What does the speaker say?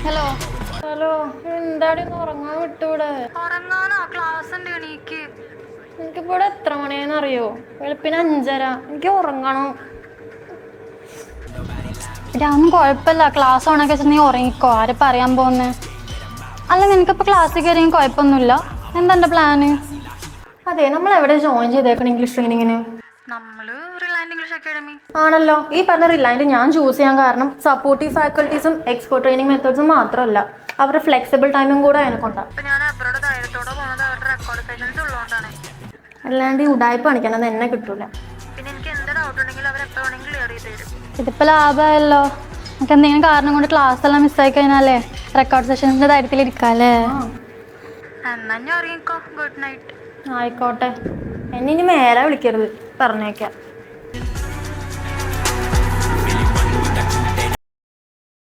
Hello. Hello, എന്താടി ഒന്ന് ഉറങ്ങാൻ വിട്ടൂടെ? ഉറങ്ങാനോ? ക്ലാസ് ഉണ്ട്, എണീക്ക്. എനിക്കിപ്പോ ഇവിടെ എത്ര മണിയെന്നറിയോ? വെളുപ്പിന് 5:30. എനിക്ക് ഉറങ്ങണം. ഇതൊന്നും കുഴപ്പമില്ല, ക്ലാസ് ഓണൊക്കെ വെച്ചാൽ നീ ഉറങ്ങിക്കോ. ആരെ പറയാൻ പോകുന്നേ? അല്ല, നിനക്കിപ്പോൾ ക്ലാസ്സിൽ കയറിയും കുഴപ്പമൊന്നുമില്ല. എന്താ എൻ്റെ പ്ലാന്? അതെ, നമ്മൾ എവിടെ ജോയിൻ ചെയ്തേക്കണം ഇംഗ്ലീഷ് ട്രെയിനിങ്ങിന്? നമ്മള് റിലയൻസ് ഇംഗ്ലീഷ് അക്കാഡമി. ആണല്ലോ. ഈ പറഞ്ഞ റിലയൻസ് ഞാൻ ചൂസ് ചെയ്യാൻ കാരണം സപ്പോർട്ടീവ് ഫാക്കൽറ്റീസും എക്സ്പേർട്ട് ട്രെയിനിങ് മെത്തേഡ്സും മാത്രമല്ല, അവരുടെ ഫ്ലെക്സിബിൾ ടൈമും കൂടെ അതിനെക്കൊണ്ടാണ്. ഞാൻ അവരുടെ ധൈര്യത്തോടെ പോകുന്നത് അവരുടെ റെക്കോർഡ് സെഷൻസ് ഉള്ളതുകൊണ്ടാണ്. അല്ലാണ്ട് ഈ ഉടായ്പ കാണിക്കണത് എന്നെ കിട്ടൂല. പിന്നെ എനിക്ക് എന്ത് ഡൗട്ട് ഉണ്ടെങ്കിലും അവർ എപ്പോൾ വേണമെങ്കിലും ക്ലിയർ ചെയ്ത് തരും. ഇതിപ്പോൾ ലാഭമായല്ലോ. നമുക്ക് എന്തെങ്കിലും കാരണം കൊണ്ട് ക്ലാസ് എല്ലാം മിസ്സായി കഴിഞ്ഞാലേ റെക്കോർഡ് സെഷൻസിൻ്റെ ധൈര്യത്തിലിരിക്കാല്ലേ. എന്നാ ഞാൻ ഉറങ്ങിക്കോ. Good night. ആയിക്കോട്ടെ, എന്നെ ഇനി മേലെ വിളിക്കരുത്, പറഞ്ഞേക്കാം.